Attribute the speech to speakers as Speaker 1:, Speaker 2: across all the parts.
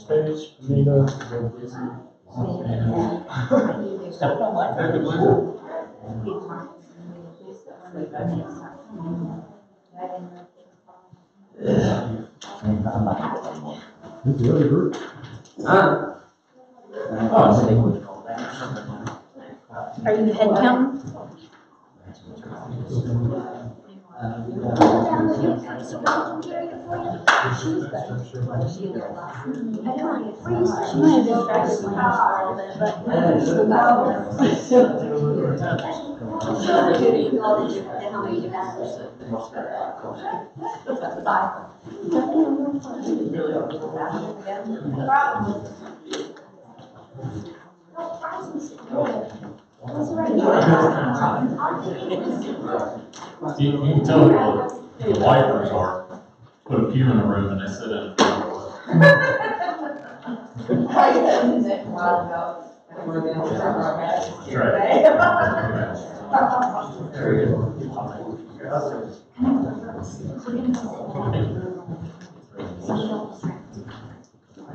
Speaker 1: Paige, Nina, who's the other group?
Speaker 2: Are you head counting? She might have distracted my house a little bit, but.
Speaker 1: You can tell the wipers are, put a pew in the room and they sit in it.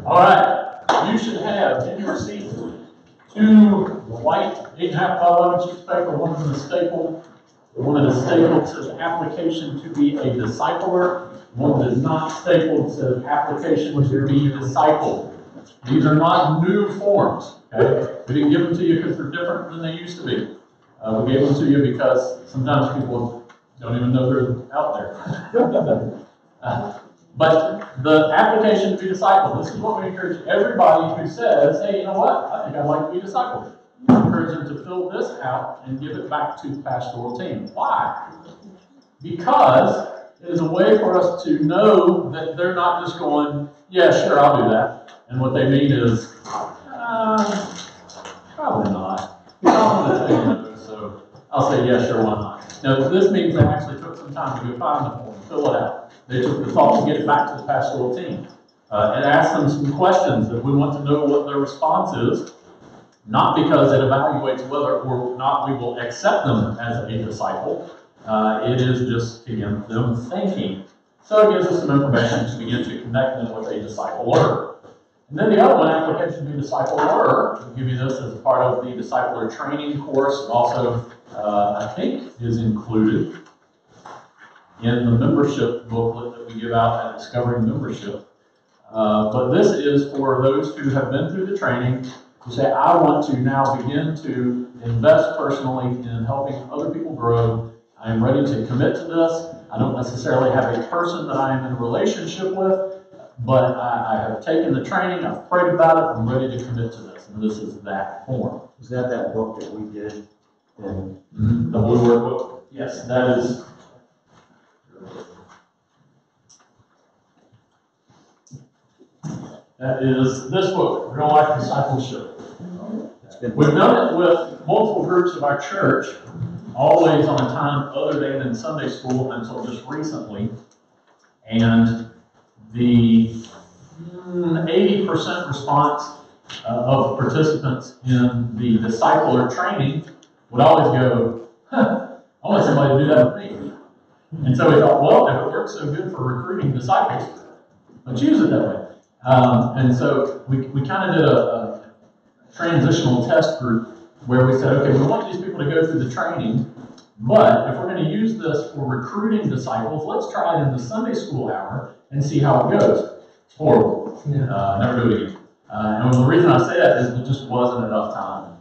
Speaker 1: All right, you should have in your seat two white 8.5 by 11 sheets of paper. One is a staple. One is stapled says application to be a discipler. One is not stapled says application to be discipled. These are not new forms. Okay, we didn't give them to you because they're different than they used to be. We gave them to you because sometimes people don't even know they're out there. But the application to be discipled, this is what we encourage everybody who says, hey, you know what, I think I'd like to be discipled. We encourage them to fill this out and give it back to the pastoral team. Why? Because it is a way for us to know that they're not just going, yeah, sure, I'll do that. And what they mean is, probably not. I'm going to tell you no, so I'll say, yeah, sure, why not? Now, this means they actually took some time to go find the form, fill it out. They took the thought to get it back to the pastoral team and ask them some questions that we want to know what their response is, not because it evaluates whether or not we will accept them as a disciple. It is just, again, them thinking. So it gives us some information to begin to connect them with a discipler. And then the other one, application to be discipler, we'll give you this as part of the discipler training course, and also, I think, is included in the membership booklet that we give out at Discovering Membership. But this is for those who have been through the training who say, I want to now begin to invest personally in helping other people grow. I am ready to commit to this. I don't necessarily have a person that I am in a relationship with, but I have taken the training, I've prayed about it, I'm ready to commit to this. And this is that form.
Speaker 3: Is that book that we did?
Speaker 1: The Blue Word book? Yes, that is. That is this book, Real Life Discipleship. We've done it with multiple groups of our church, always on a time other than in Sunday school until just recently. And the 80% response of participants in the discipler training would always go, I want somebody to do that with me. And so we thought, well, if it works so good for recruiting disciples, let's use it that way. And so we kind of did a transitional test group where we said, okay, we want these people to go through the training, but if we're going to use this for recruiting disciples, let's try it in the Sunday school hour and see how it goes. It's horrible. Never do it again. And the reason I say that is it just wasn't enough time.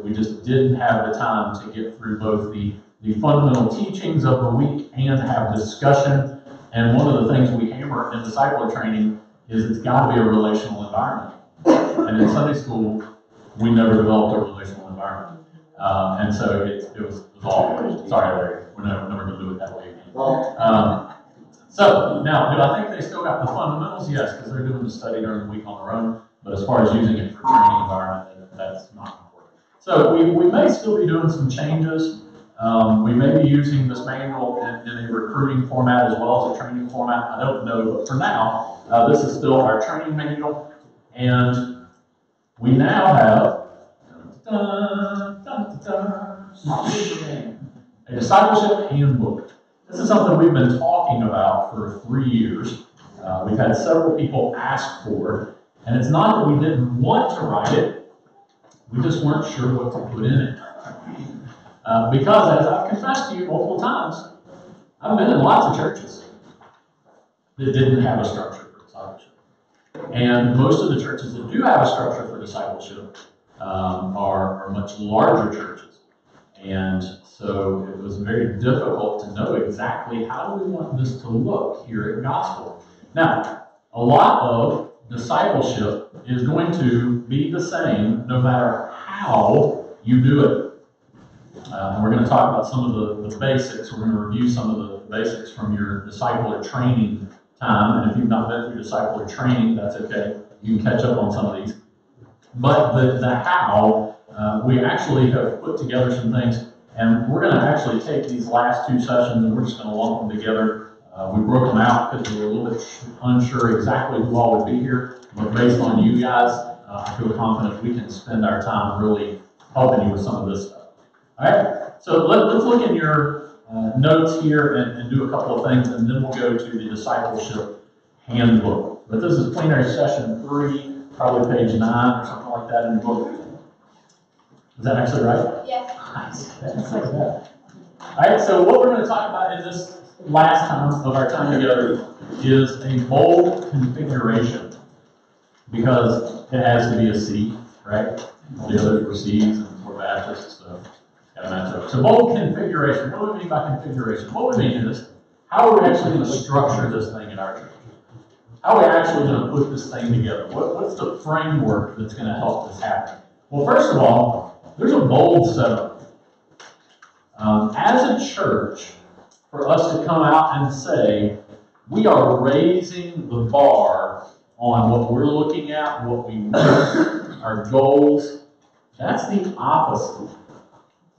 Speaker 1: We just didn't have the time to get through both the fundamental teachings of the week and to have discussion. And one of the things we hammer in discipler training is it's got to be a relational environment. And in Sunday school, we never developed a relational environment. And so it was awful. Sorry, Larry. We're never going to do it that way again. So now, do I think they still got the fundamentals? Yes, because they're doing the study during the week on their own. But as far as using it for training environment, that's not important. So we may still be doing some changes. We may be using this manual in a recruiting format as well as a training format. I don't know, but for now, this is still our training manual. And we now have a discipleship handbook. This is something we've been talking about for 3 years. We've had several people ask for it, and it's not that we didn't want to write it, we just weren't sure what to put in it. Because as I've confessed to you multiple times, I've been in lots of churches that didn't have a structure for discipleship. And most of the churches that do have a structure for discipleship are much larger churches. And so it was very difficult to know exactly how do we want this to look here at Gospel. Now, a lot of discipleship is going to be the same no matter how you do it. And we're going to talk about some of the basics. We're going to review some of the basics from your discipler training time. And if you've not been through discipler training, that's okay. You can catch up on some of these. But the how, we actually have put together some things. And we're going to actually take these last 2 sessions and we're just going to lump them together. We broke them out because we were a little bit unsure exactly who all would be here. But based on you guys, I feel confident we can spend our time really helping you with some of this stuff. All right, so let's look in your notes here and do a couple of things, and then we'll go to the discipleship handbook. But this is plenary session 3, probably page 9 or something like that in your book. Is that actually right?
Speaker 2: Yes.
Speaker 1: Nice. That's like that. All right, so what we're going to talk about in this last time of our time together is a bold configuration, because it has to be a C, right? All the others were C's and we're Baptists, so got to match up. So bold configuration. What do we mean by configuration? What we mean is, how are we actually going to structure this thing in our church? How are we actually going to put this thing together? What's the framework that's going to help this happen? Well, first of all, there's a bold setup. As a church, for us to come out and say, we are raising the bar on what we're looking at, what we want, our goals, that's the opposite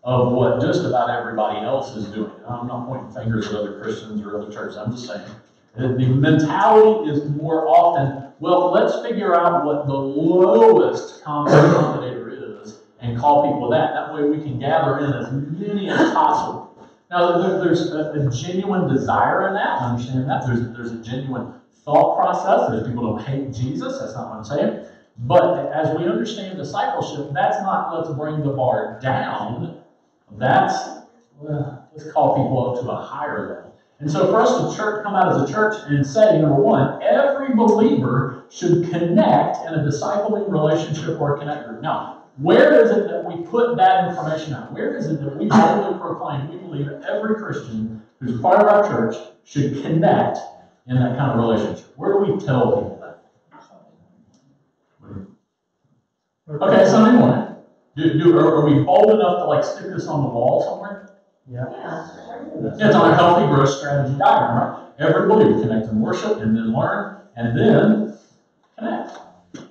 Speaker 1: of what just about everybody else is doing. I'm not pointing fingers at other Christians or other churches, I'm just saying. The mentality is more often, well, let's figure out what the lowest common denominator is and call people that. That way we can gather in as many as possible. Now, there's a genuine desire in that. I understand that. There's a genuine thought process. There's people who hate Jesus. That's not what I'm saying. But as we understand discipleship, that's not let's bring the bar down. That's, let's call people up to a higher level. And so for us to come out as a church and say, number one, every believer should connect in a discipling relationship or a connect group. Now, where is it that we put that information out? Where is it that we boldly proclaim we believe every Christian who's part of our church should connect in that kind of relationship? Where do we tell people that? Okay, Sunday morning. Are we bold enough to stick this on the wall somewhere? Yeah. It's on a healthy growth strategy diagram, right? Every believer connect in worship and then learn and then connect.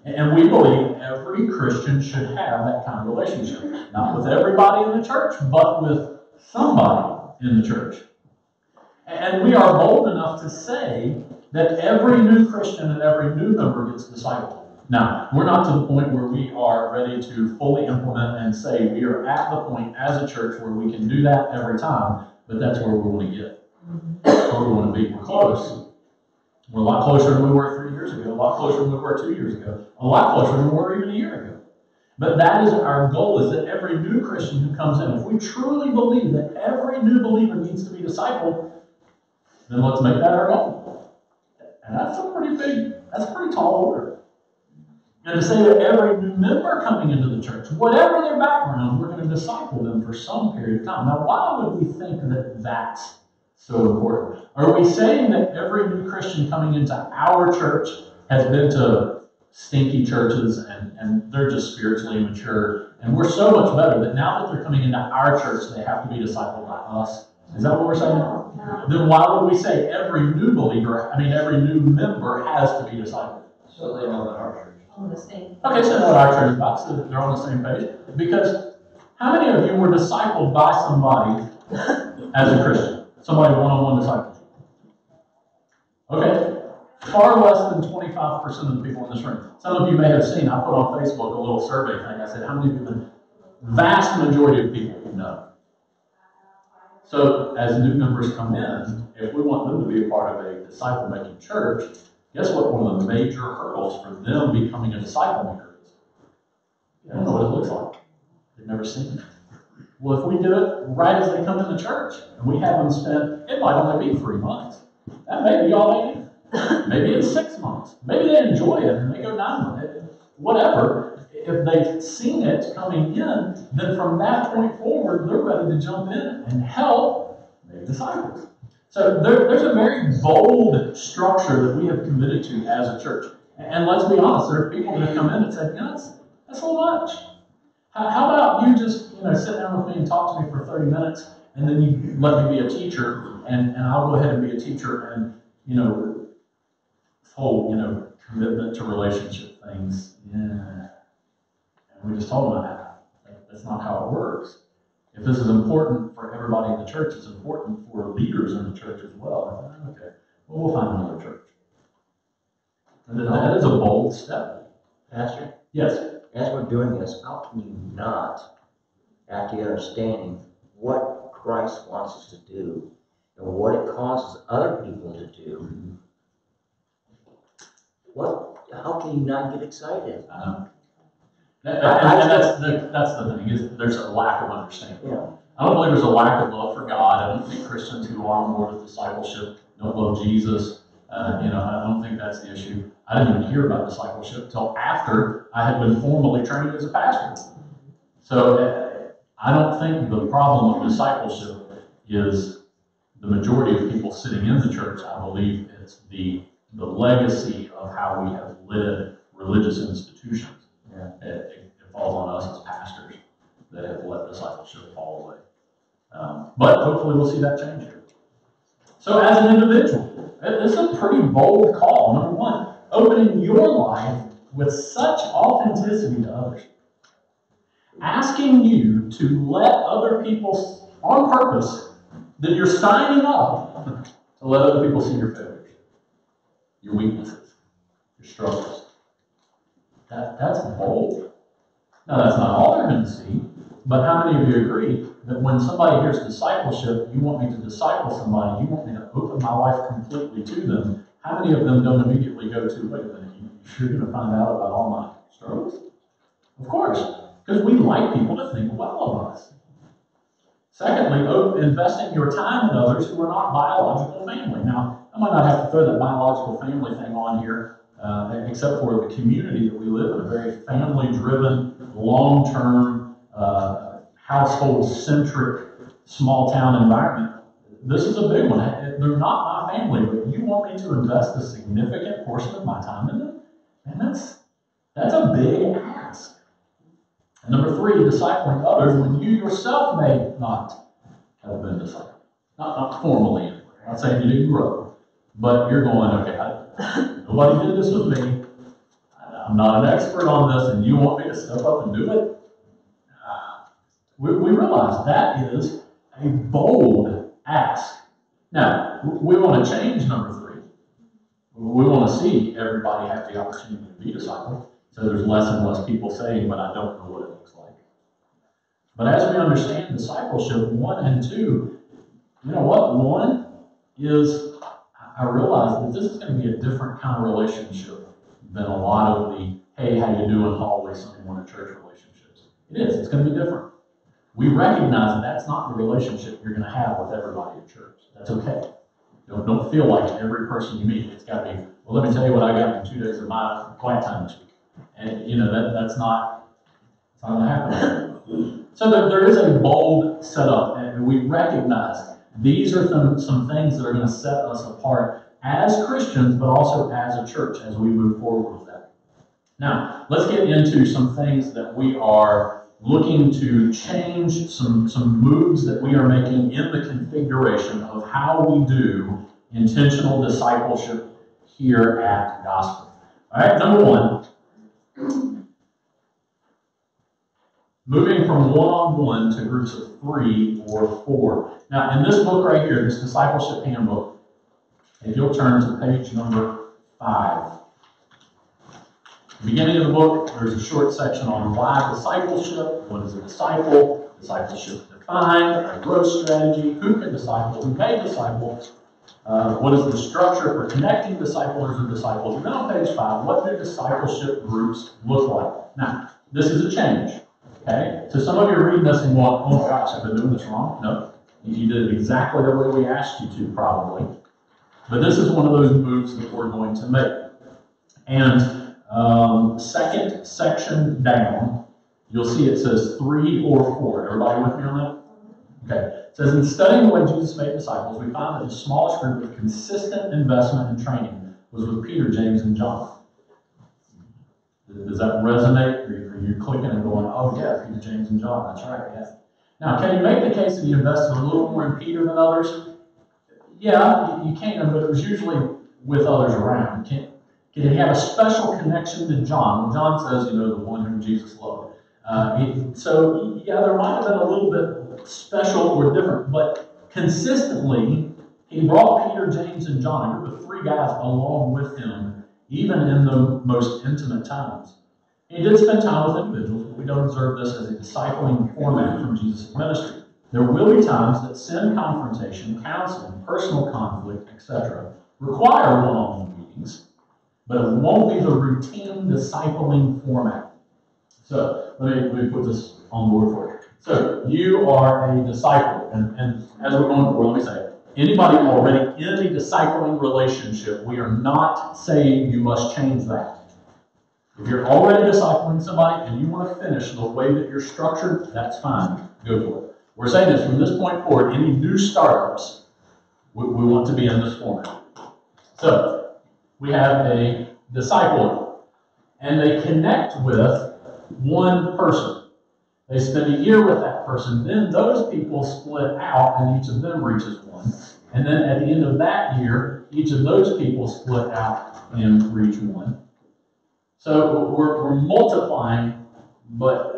Speaker 1: And we believe every Christian should have that kind of relationship. Not with everybody in the church, but with somebody in the church. And we are bold enough to say that every new Christian and every new member gets discipled. Now, we're not to the point where we are ready to fully implement and say we are at the point as a church where we can do that every time, but that's where we want to get. That's where we want to be. We're close. We're a lot closer than we were 3 years ago, a lot closer than we were 2 years ago, a lot closer than we were even a year ago. But that is our goal, is that every new Christian who comes in, if we truly believe that every new believer needs to be discipled, then let's make that our goal. And that's a pretty tall order. And to say that every new member coming into the church, whatever their background, we're going to disciple them for some period of time. Now, why would we think that that's so important? Are we saying that every new Christian coming into our church has been to stinky churches and they're just spiritually immature, and we're so much better that now that they're coming into our church, they have to be discipled by us? Is that what we're saying? No. Then why would we say every new member has to be discipled?
Speaker 3: So they know that our church.
Speaker 2: On the same.
Speaker 1: Okay, so what our church about, so they're on the same page. Because how many of you were discipled by somebody as a Christian? Somebody one-on-one discipleship? Okay, far less than 25% of the people in this room. Some of you may have seen, I put on Facebook a little survey thing. I said, how many of you? Vast majority of people, no. So as new members come in, if we want them to be a part of a disciple-making church, guess what one of the major hurdles for them becoming a disciple maker is? They don't know what it looks like. They've never seen it. Well, if we do it right as they come into church, and we have them spend, it might only be 3 months. That may be all they need. Maybe it's 6 months. Maybe they enjoy it and they go 9 months. Whatever. If they've seen it coming in, then from that point forward, they're ready to jump in and help make disciples. So there's a very bold structure that we have committed to as a church. And let's be honest, there are people that have come in and said, that's a little much. How about you just sit down with me and talk to me for 30 minutes, and then you let me be a teacher, and I'll go ahead and be a teacher, and this whole commitment to relationship things, yeah. And we just told them that's not how it works. If this is important for everybody in the church, it's important for leaders in the church as well. Okay, well, we'll find another church. And that is a bold step.
Speaker 3: Pastor,
Speaker 1: Yes.
Speaker 3: as we're doing this, how can you not, after understanding what Christ wants us to do and what it causes other people to do, how can you not get excited?
Speaker 1: That's the thing, is there's a lack of understanding.
Speaker 3: Yeah.
Speaker 1: I don't believe there's a lack of love for God. I don't think Christians who are on board with discipleship don't love Jesus. I don't think that's the issue. I didn't even hear about discipleship until after I had been formally trained as a pastor. So I don't think the problem of discipleship is the majority of people sitting in the church. I believe it's the legacy of how we have led religious institutions.
Speaker 3: Yeah.
Speaker 1: It falls on us as pastors that have let discipleship fall away. But hopefully we'll see that change here. So as an individual, this is a pretty bold call. Number one, opening your life with such authenticity to others. Asking you to let other people, on purpose, that you're signing up to let other people see your failures, your weaknesses, your struggles. That's bold. Now, that's not all they're going to see, but how many of you agree that when somebody hears discipleship, you want me to disciple somebody, you want me to open my life completely to them, how many of them don't immediately go to, wait a minute, you're going to find out about all my struggles? Of course, because we like people to think well of us. Secondly, investing your time in others who are not biological family. Now, I might not have to throw that biological family thing on here, except for the community that we live in, a very family-driven, long-term, household-centric, small-town environment. This is a big one. They're not my family, but you want me to invest a significant portion of my time in them? And that's a big ask. And number three, discipling others when you yourself may not have been discipled. Not formally anyway. I'm not saying you didn't grow, but you're going, okay, nobody did this with me. I'm not an expert on this, and you want me to step up and do it? We realize that is a bold ask. Now, we want to change number three. We want to see everybody have the opportunity to be discipled. So there's less and less people saying, but I don't know what it looks like. But as we understand discipleship 1 and 2, you know what? 1 is, I realize that this is going to be a different kind of relationship than a lot of the, hey, how you doing, hallway, Sunday morning church relationships. It is. It's going to be different. We recognize that that's not the relationship you're going to have with everybody at church. That's okay. Don't feel like every person you meet, it's got to be, well, let me tell you what I got in 2 days of my quiet time this week. And, that's not going to happen. So there is a bold setup, and we recognize these are some things that are going to set us apart as Christians, but also as a church as we move forward with that. Now, let's get into some things that we are looking to change, some moves that we are making in the configuration of how we do intentional discipleship here at Gospel. All right, number 1. Moving from one-on-one to groups of 3 or 4. Now, in this book right here, this discipleship handbook, if you'll turn to page number 5. At the beginning of the book, there's a short section on why discipleship, what is a disciple, discipleship find a growth strategy, who can disciple, who may disciple, what is the structure for connecting disciplers and disciples. And then on page 5, what do discipleship groups look like? Now, this is a change, okay? So some of you are reading this and going, oh my gosh, I've been doing this wrong. No, you did it exactly the way we asked you to, probably. But this is one of those moves that we're going to make. And second section down, you'll see it says 3 or 4. Everybody with me on that? Okay. It says, in studying the way Jesus made disciples, we found that the smallest group with consistent investment and training was with Peter, James, and John. Does that resonate? Are you clicking and going, oh yeah, Peter, James, and John, that's right, yeah. Now, can you make the case that he invested a little more in Peter than others? Yeah, you can, but it was usually with others around. Can he have a special connection to John? When John says, the one whom Jesus loved. So, yeah, there might have been a little bit special or different, but consistently, he brought Peter, James, and John, a group of 3 guys, along with him, even in the most intimate times. He did spend time with individuals, but we don't observe this as a discipling format from Jesus' ministry. There will be times that sin confrontation, counseling, personal conflict, etc. require one-on-one meetings, but it won't be the routine discipling format. So let me put this on board for you. So you are a disciple, and as we're going forward, let me say, anybody already in a discipling relationship, we are not saying you must change that. If you're already discipling somebody and you want to finish the way that you're structured, that's fine. Go for it. We're saying this from this point forward, any new startups, we want to be in this format. So we have a discipler, and they connect with one person. They spend a year with that person. Then those people split out, and each of them reaches one. And then at the end of that year, each of those people split out and reach one. So we're multiplying, but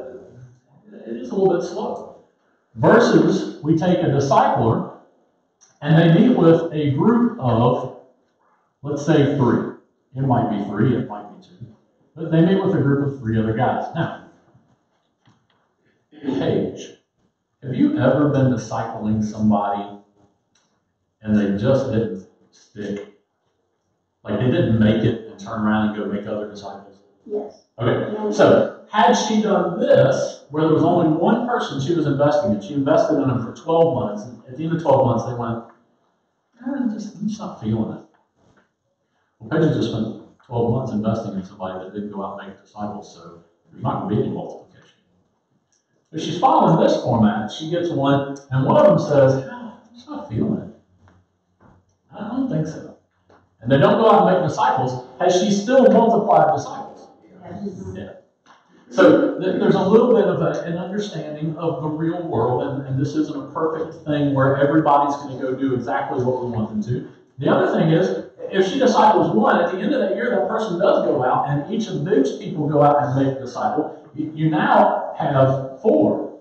Speaker 1: it is a little bit slow. Versus, we take a discipler, and they meet with a group of, let's say 3. It might be 3, it might be 2. But they meet with a group of 3 other guys. Now, Paige, have you ever been discipling somebody and they just didn't stick? Like they didn't make it and turn around and go make other disciples?
Speaker 2: Yes.
Speaker 1: Okay, so had she done this, where there was only one person she was investing in, she invested in them for 12 months, and at the end of 12 months they went, I'm just not feeling it. Well, Paige just spent 12 months investing in somebody that didn't go out and make disciples, so there's not going to be any multiplication. If she's following this format, she gets one, and one of them says, I'm just not feeling it. I don't think so. And they don't go out and make disciples. Has she still multiplied disciples? Yes. Yeah. So there's a little bit of an understanding of the real world, and this isn't a perfect thing where everybody's going to go do exactly what we want them to. The other thing is, if she disciples one, at the end of that year, that person does go out, and each of those people go out and make a disciple. You now have 4.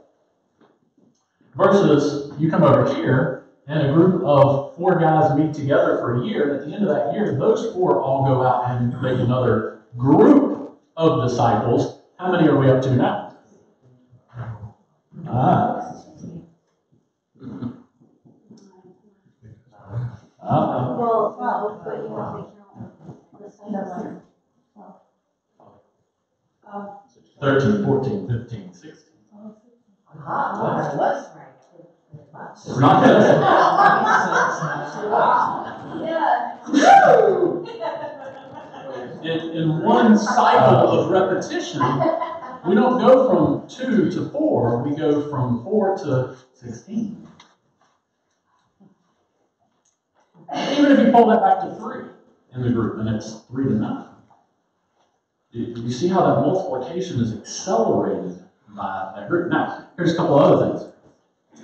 Speaker 1: Versus, you come over here, and a group of 4 guys meet together for a year, and at the end of that year, those 4 all go out and make another group of disciples. How many are we up to now?
Speaker 2: Well, but you have to count.
Speaker 1: 13, 14, 15, 16. We're not going to. In one cycle of repetition, we don't go from 2 to 4, we go from 4 to 16. Even if you pull that back to 3 in the group, and it's 3 to 9. You see how that multiplication is accelerated by that group. Now, here's a couple other things.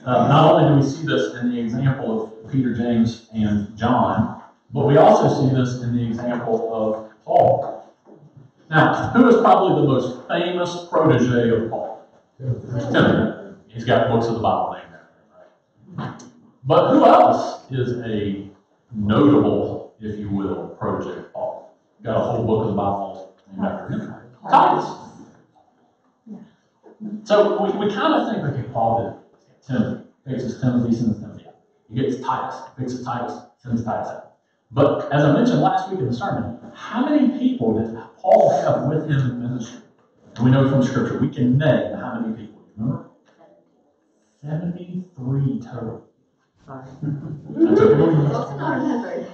Speaker 1: Not only do we see this in the example of Peter, James, and John, but we also see this in the example of Paul. Now, who is probably the most famous protege of Paul? Timothy. He's got books of the Bible named after him, right? But who else is a notable, if you will, protege of Paul? Got a whole book of the Bible named after him. Titus. So we kind of think, okay, Paul Timothy. Fixes Timothy, sends Timothy out. He gets Titus, fixes Titus, sends Titus out. But as I mentioned last week in the sermon, how many people did Paul have with him in ministry? And we know from Scripture, we can name how many people. Remember? 73 total. That's okay.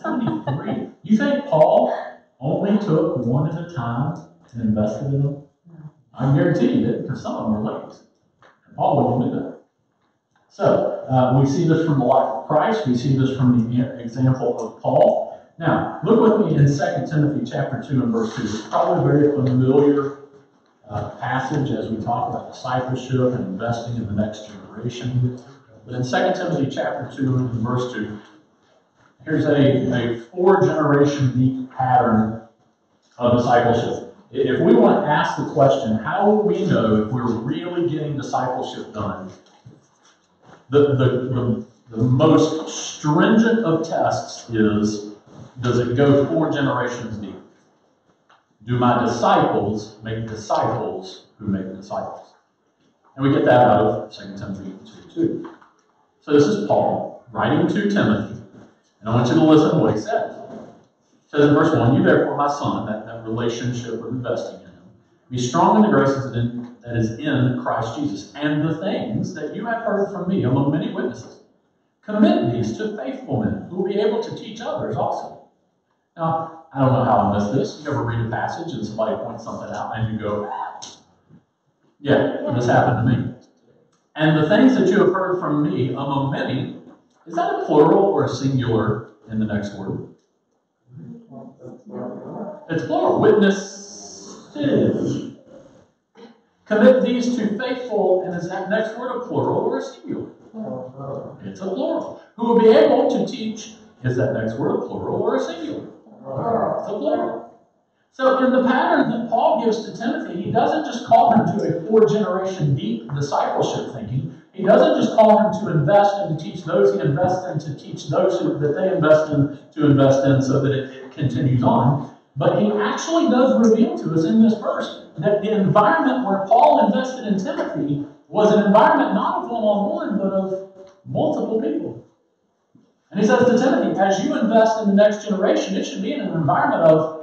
Speaker 1: 73. You think Paul only took one at a time and invested in them? I guarantee you that, because some of them are ladies. Paul wouldn't do that. So, we see this from the life of Christ. We see this from the example of Paul. Now, look with me in 2 Timothy chapter 2 and verse 2. It's probably a very familiar passage as we talk about discipleship and investing in the next generation. But in 2 Timothy chapter 2 and verse 2, here's a 4-generation deep pattern of discipleship. If we want to ask the question, how will we know if we're really getting discipleship done? The most stringent of tests is, does it go 4 generations deep? Do my disciples make disciples who make disciples? And we get that out of 2 Timothy 2:2. So this is Paul writing to Timothy, and I want you to listen to what he says. It says in verse 1, "You therefore, my son," that relationship of investing in him, "be strong in the grace that is in Christ Jesus, and the things that you have heard from me among many witnesses. Commit these to faithful men who will be able to teach others also." Now, I don't know how I missed this. You ever read a passage and somebody points something out and you go, yeah, this happened to me. "And the things that you have heard from me among many," is that a plural or a singular in the next word? It's plural. Witnesses. "Commit these to faithful," and is that next word a plural or a singular? It's a plural. "Who will be able to teach," is that next word a plural or a singular? It's a plural. So in the pattern that Paul gives to Timothy, he doesn't just call him to a 4-generation deep discipleship thinking. He doesn't just call him to invest and to teach those he invests in, to teach those that they invest in to invest in so that it continues on. But he actually does reveal to us in this verse that the environment where Paul invested in Timothy was an environment not of one-on-one, but of multiple people. And he says to Timothy, as you invest in the next generation, it should be in an environment of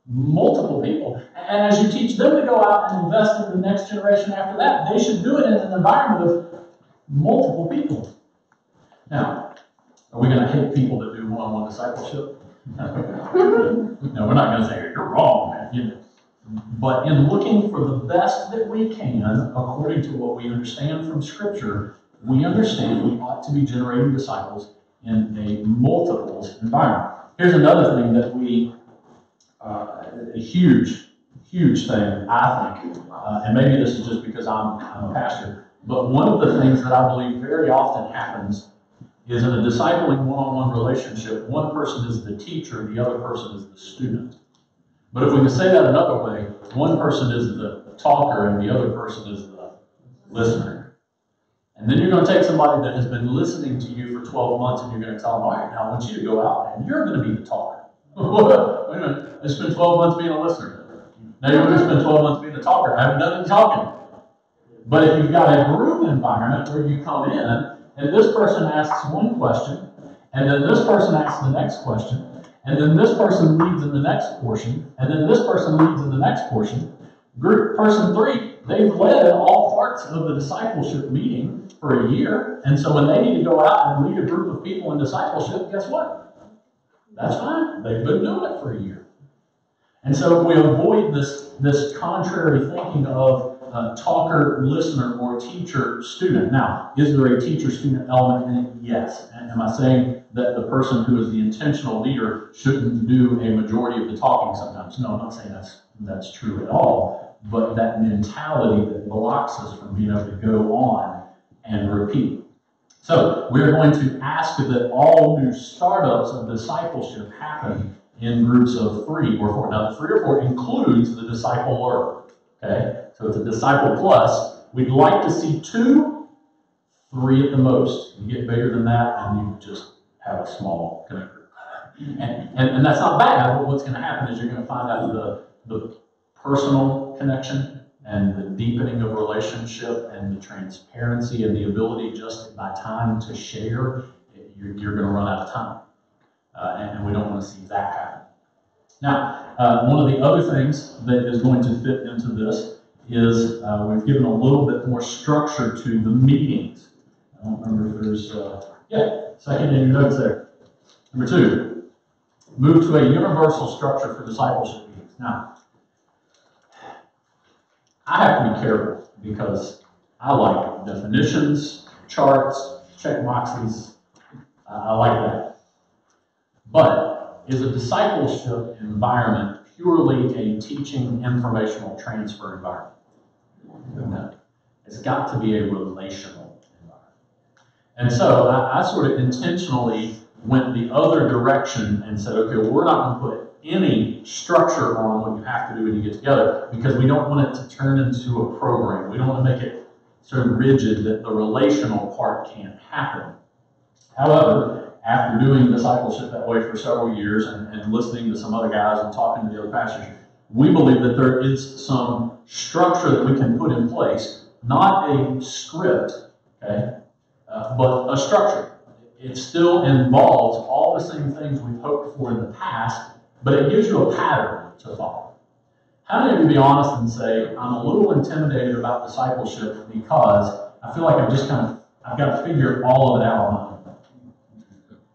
Speaker 1: multiple people. And as you teach them to go out and invest in the next generation after that, they should do it in an environment of multiple people. Now, are we going to hate people that do one-on-one discipleship? No, we're not going to say, you're wrong, man. You know. But in looking for the best that we can, according to what we understand from Scripture, we understand we ought to be generating disciples in a multiples environment. Here's another thing that a huge thing, I think, and maybe this is just because I'm a pastor, but one of the things that I believe very often happens is in a discipling one-on-one relationship, one person is the teacher, the other person is the student. But if we can say that another way, one person is the talker and the other person is the listener. And then you're going to take somebody that has been listening to you for 12 months and you're going to tell them, all right, now I want you to go out and you're going to be the talker. Wait a minute, I spent 12 months being a listener. Now you're going to spend 12 months being a talker. I haven't done any talking. But if you've got a group environment where you come in and this person asks one question, and then this person asks the next question, and then this person leads in the next portion, and then this person leads in the next portion, person 3, they've led all parts of the discipleship meeting for a year, and so when they need to go out and lead a group of people in discipleship, guess what? That's fine. They've been doing it for a year. And so we avoid this contrary thinking of talker, listener, or teacher, student. Now, is there a teacher-student element in it? Yes. And am I saying that the person who is the intentional leader shouldn't do a majority of the talking sometimes? No, I'm not saying that's true at all. But that mentality that blocks us from being able to go on and repeat. So we're going to ask that all new startups of discipleship happen in groups of 3 or 4. Now, the 3 or 4 includes the discipler. Okay, so it's a disciple plus. We'd like to see 2, 3 at the most. You get bigger than that, and you just have a small connect group. And that's not bad. But what's going to happen is you're going to find out the personal connection and the deepening of relationship and the transparency and the ability just by time to share, you're going to run out of time. And we don't want to see that happen. Now, one of the other things that is going to fit into this is we've given a little bit more structure to the meetings. I don't remember if there's, second in your notes there. Number 2, move to a universal structure for discipleship meetings. Now, I have to be careful because I like definitions, charts, check boxes. I like that. But is a discipleship environment purely a teaching, informational transfer environment? No. It's got to be a relational environment. And so I sort of intentionally went the other direction and said, okay, well, we're not going to put any structure on what you have to do when you get together because we don't want it to turn into a program. We don't want to make it sort of rigid that the relational part can't happen. However, after doing discipleship that way for several years and listening to some other guys and talking to the other pastors, we believe that there is some structure that we can put in place, not a script, okay, but a structure. It still involves all the same things we've hoped for in the past, but it gives you a pattern to follow. How many of you be honest and say, I'm a little intimidated about discipleship because I feel like I've got to figure all of it out on my own?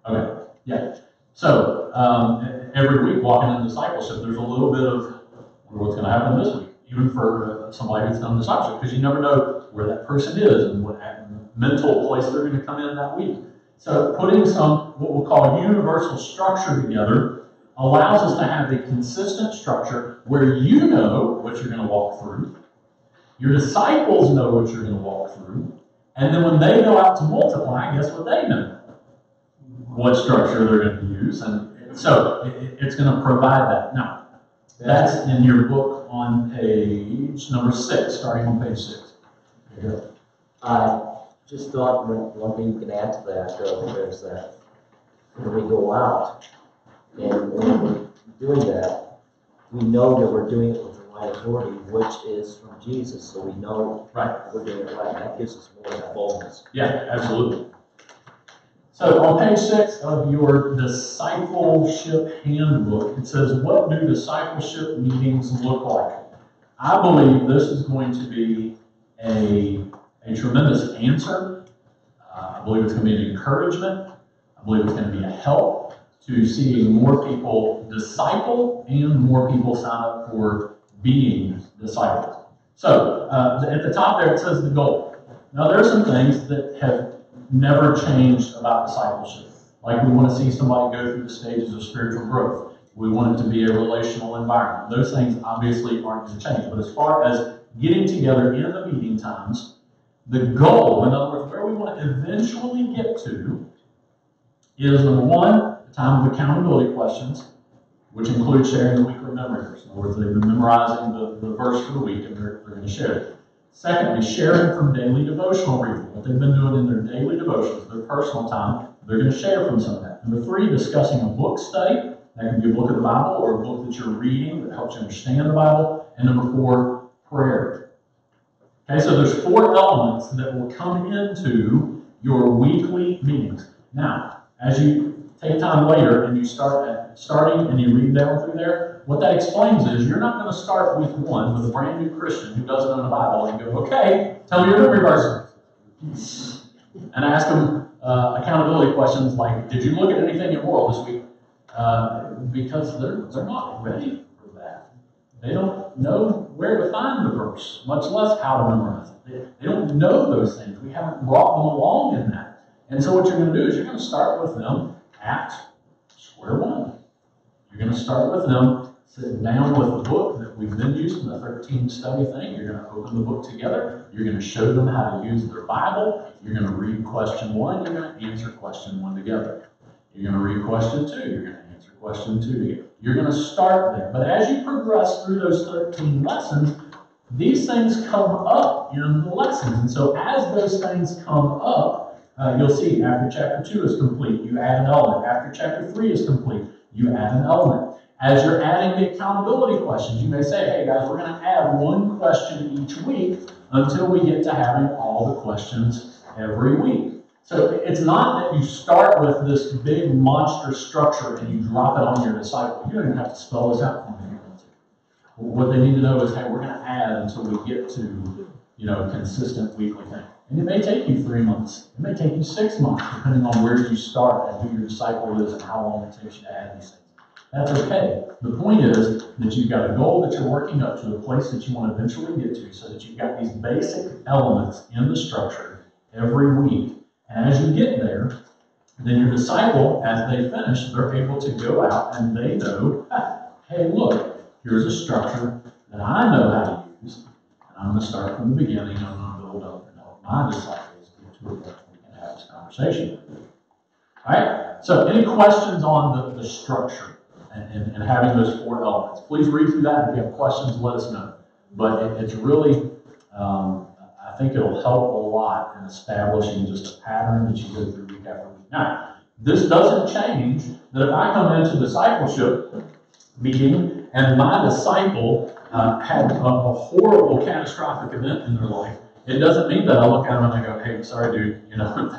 Speaker 1: Okay, yeah. So every week walking in discipleship, there's a little bit of what's going to happen this week, even for somebody who's done discipleship, because you never know where that person is and what mental place they're going to come in that week. So putting some, what we'll call universal structure together allows us to have a consistent structure where you know what you're going to walk through, your disciples know what you're going to walk through, and then when they go out to multiply, guess what they know? What structure they're going to use. And so it's going to provide that. Now, that's in your book on page number 6, starting on page 6. There you go.
Speaker 3: I just thought one thing you can add to that, though, is that when we go out and when we're doing that, we know that we're doing it with the right authority, which is from Jesus. So we know we're doing it right. That gives us more of that boldness.
Speaker 1: Yeah, absolutely. So on page 6 of your discipleship handbook, it says, what do discipleship meetings look like? I believe this is going to be a tremendous answer. I believe it's going to be an encouragement. I believe it's going to be a help to seeing more people disciple and more people sign up for being disciples. So at the top there it says the goal. Now there are some things that have never changed about discipleship. Like we want to see somebody go through the stages of spiritual growth. We want it to be a relational environment. Those things obviously aren't going to change. But as far as getting together in the meeting times, the goal, in other words, where we want to eventually get to, is number 1, the time of accountability questions, which include sharing the weekly memory verse. In other words, they've been memorizing the verse for the week and they're going to share it. Secondly, sharing from daily devotional reading. What they've been doing in their daily devotions, their personal time, they're going to share from some of that. Number 3, discussing a book study. That can be a book of the Bible or a book that you're reading that helps you understand the Bible. And number 4, prayer. Okay, so there's 4 elements that will come into your weekly meetings. Now, as you take time later and you starting and you read down through there, what that explains is you're not going to start week 1 with a brand new Christian who doesn't know the Bible and go, okay, tell me your memory verse. And ask them accountability questions like, did you look at anything immoral this week? Because they're not ready for that. They don't know where to find the verse, much less how to memorize it. They don't know those things. We haven't brought them along in that. And so what you're going to do is you're going to start with them at square one. You're going to start with them sitting down with the book that we've been using, the 13 study thing. You're going to open the book together. You're going to show them how to use their Bible. You're going to read question 1. You're going to answer question 1 together. You're going to read question 2. You're going to answer question 2 together. You're going to start there. But as you progress through those 13 lessons, these things come up in the lessons. And so as those things come up, you'll see after chapter 2 is complete, you add an element. After chapter 3 is complete, you add an element. As you're adding the accountability questions, you may say, hey guys, we're going to add one question each week until we get to having all the questions every week. So it's not that you start with this big monster structure and you drop it on your disciple. You don't even have to spell this out for them if you want to. What they need to know is, hey, we're going to add until we get to, consistent weekly thing. And it may take you 3 months. It may take you 6 months, depending on where you start and who your disciple is and how long it takes you to add these things. That's okay. The point is that you've got a goal that you're working up to, a place that you want to eventually get to, so that you've got these basic elements in the structure every week. And as you get there, then your disciple, as they finish, they're able to go out and they know, hey, look, here's a structure that I know how to use. And I'm going to start from the beginning. I'm going to build up and help my disciples get to a point where we can have this conversation. All right? So any questions on the structure and having those 4 elements? Please read through that. If you have questions, let us know. But it's really, I think it'll help a lot in establishing just a pattern that you go through week after week. Now, this doesn't change that if I come into discipleship meeting and my disciple had a horrible catastrophic event in their life, it doesn't mean that I look at them and I go, hey, sorry, dude,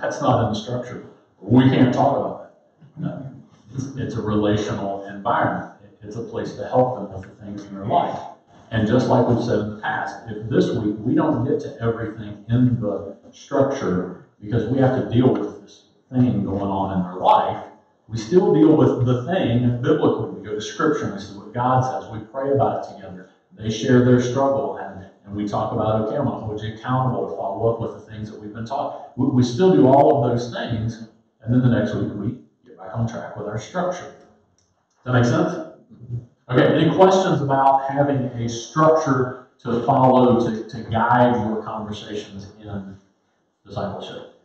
Speaker 1: that's not in the structure. We can't talk about that. No. It's a relational environment. It's a place to help them with the things in their life. And just like we've said in the past, if this week we don't get to everything in the structure because we have to deal with this thing going on in their life, we still deal with the thing biblically. We go to Scripture and we see what God says. We pray about it together. They share their struggle and we talk about, okay, I'm going to hold you accountable to follow up with the things that we've been taught. We still do all of those things, and then the next week we get back on track with our structure. Does that make sense? Okay, any questions about having a structure to follow to guide your conversations in discipleship?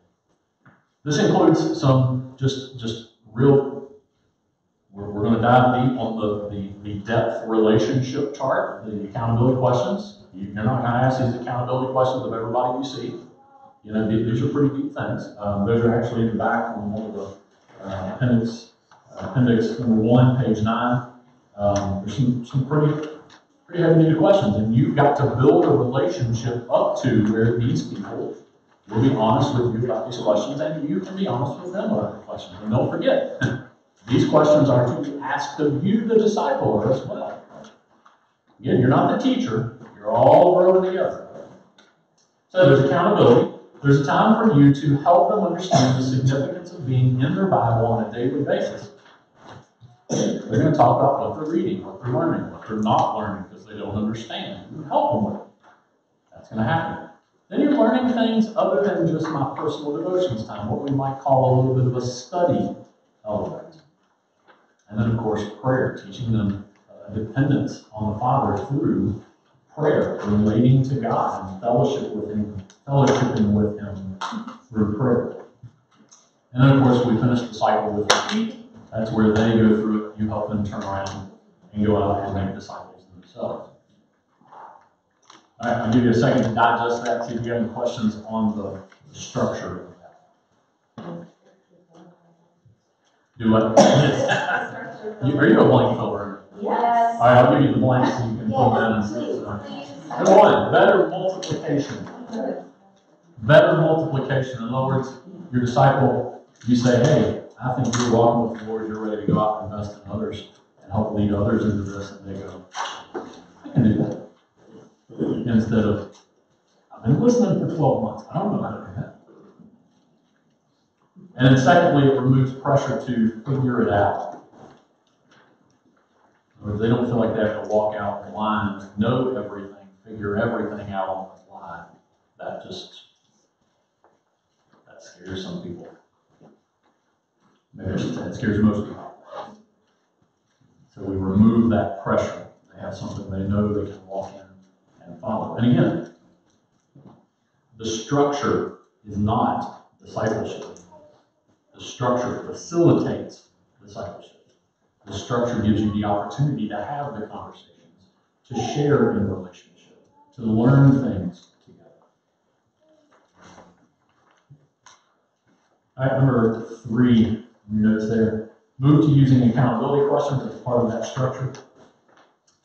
Speaker 1: This includes some just real, we're going to dive deep on the depth relationship chart, the accountability questions. You're not going to ask these accountability questions of everybody you see. These are pretty deep things. Those are actually in the back on one of the appendix number 1, page 9. There's some pretty heavy-duty questions, and you've got to build a relationship up to where these people will be honest with you about these questions, and you can be honest with them about the questions. And don't forget, these questions are to be asked of you, the discipler, as well. Again, you're not the teacher, you're all growing together. So there's accountability. There's a time for you to help them understand the significance of being in their Bible on a daily basis. They're going to talk about what they're reading, what they're learning, what they're not learning because they don't understand. You help them with it. That's going to happen. Then you're learning things other than just my personal devotions time, what we might call a little bit of a study element. And then, of course, prayer, teaching them dependence on the Father through prayer, relating to God and fellowshipping with Him through prayer. And then, of course, we finish the cycle with repeat. That's where they go through it. You help them turn around and go out and make disciples themselves. All right, I'll give you a second to digest that, see if you have any questions on the structure of that. Do what? Are you a blank filler?
Speaker 2: Yes.
Speaker 1: All right, I'll give you the blank so you can fill that in. Number 1, better multiplication. Better multiplication. In other words, your disciple, you say, hey, I think you're walking with the Lord, you're ready to go out and invest in others and help lead others into this, and they go, I can do that. Instead of, I've been listening for 12 months, I don't know how to do that. And then secondly, it removes pressure to figure it out. Or they don't feel like they have to walk out the line, know everything, figure everything out on the fly. That scares some people. Maybe I should say it scares most people. So we remove that pressure. They have something they know they can walk in and follow. And again, the structure is not discipleship. The structure facilitates discipleship. The structure gives you the opportunity to have the conversations, to share in relationship, to learn things together. All right, number 3, notes there. Move to using accountability questions as part of that structure.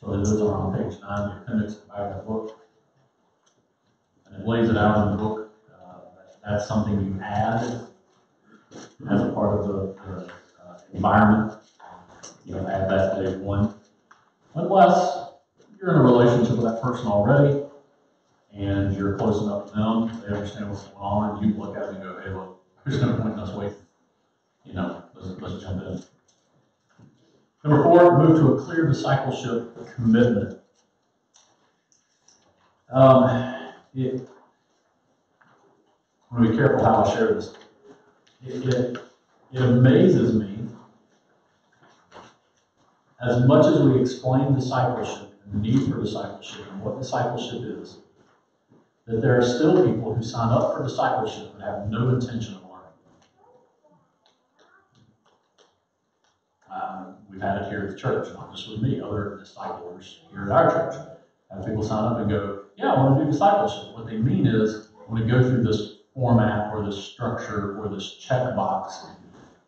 Speaker 1: So those are on page 9, the appendix of the back of the book. And it lays it out in the book. That's something you add as a part of the environment. You know, add that to day 1. Unless you're in a relationship with that person already and you're close enough to them, they understand what's going on, and you look at them and go, hey, look, who's going to point us way? You know, let's jump in. Number 4, move to a clear discipleship commitment. I'm going to be careful how I share this. It amazes me, as much as we explain discipleship and the need for discipleship and what discipleship is, that there are still people who sign up for discipleship but have no intention of learning. We've had it here at the church, not just with me, other disciplers here at our church. Have people sign up and go, yeah, I want to do discipleship. What they mean is, I want to go through this format or this structure or this checkbox.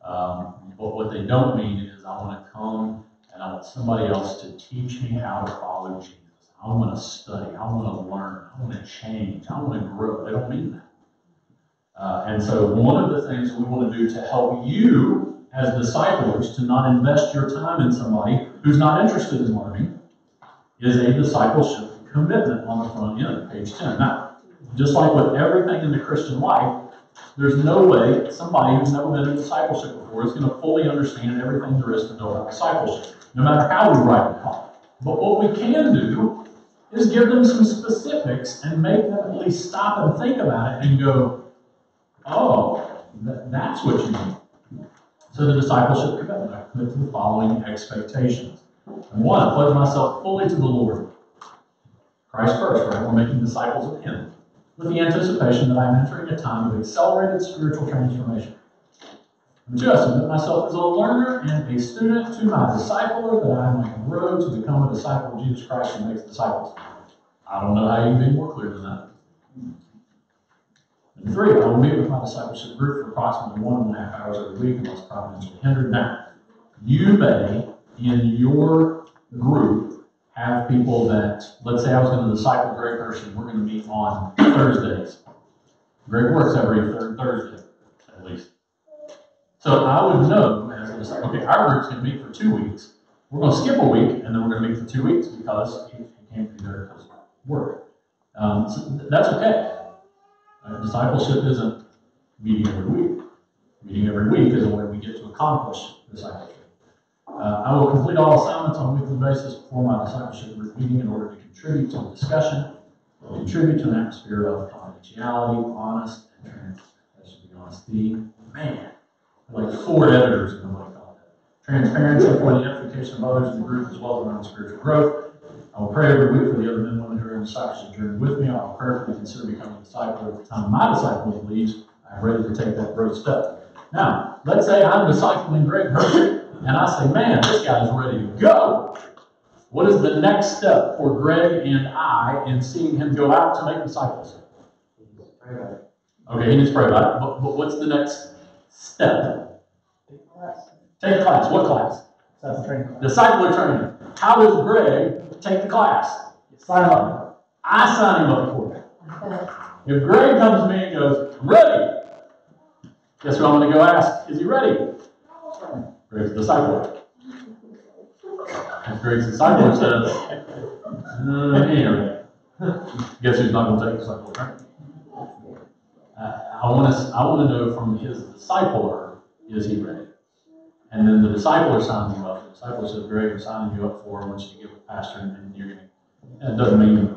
Speaker 1: But what they don't mean is, I want to come and I want somebody else to teach me how to follow Jesus. I want to study. I want to learn. I want to change. I want to grow. They don't mean that. And so one of the things we want to do to help you as disciplers to not invest your time in somebody who's not interested in learning is a discipleship commitment on the front end, page 10. Now, just like with everything in the Christian life, there's no way somebody who's never been in discipleship before is going to fully understand everything there is to know about discipleship, no matter how we write it out. But what we can do is give them some specifics and make them at least stop and think about it and go, oh, that's what you mean. So the discipleship commitment, I commit to the following expectations. And 1, I pledge myself fully to the Lord. Christ first, right? We're making disciples of Him, with the anticipation that I'm entering a time of accelerated spiritual transformation. And 2, I submit myself as a learner and a student to my discipler, that I might grow to become a disciple of Jesus Christ who makes disciples. I don't know how you can be more clear than that. And 3, I will meet with my discipleship group for approximately 1.5 hours every week unless providentially hindered. Now, you may, in your group, have people that, let's say I was going to disciple Greg Hershey, we're going to meet on Thursdays. Greg works every third Thursday, at least. So I would know, as a disciple, okay, our group's going to meet for 2 weeks. We're going to skip a week, and then we're going to meet for 2 weeks because he can't be there because of work. So that's okay. Discipleship isn't meeting every week. Meeting every week is a way we get to accomplish discipleship. I will complete all assignments on a weekly basis before my discipleship group meeting in order to contribute to the discussion, contribute to an atmosphere of confidentiality, honesty. Man, like 4 editors in what I call that. Transparency for the edification of others in the group as well as my own spiritual growth. I will pray every week for the other men and women who are in discipleship journey with me. I will prayerfully consider becoming a disciple at the time my disciple leaves. I am ready to take that growth step. Now, let's say I'm discipling Greg Hershey, and I say, man, this guy's ready to go. What is the next step for Greg and I in seeing him go out to make disciples? Okay, he needs to pray about it. But what's the next step? Take a class. What class? Discipler training. How does Greg take the class? Sign him up. I sign him up for it. If Greg comes to me and goes, I'm ready, guess who I'm going to go ask? Is he ready? Greg's discipler. If Greg's discipler says, he ain't ready. Guess who's not going to take discipler training? I want to know from his discipler, is he ready? And then the discipler signs you up. The discipler says, Greg, I'm signing you up for once you get with pastor, and you're going to. And it doesn't mean,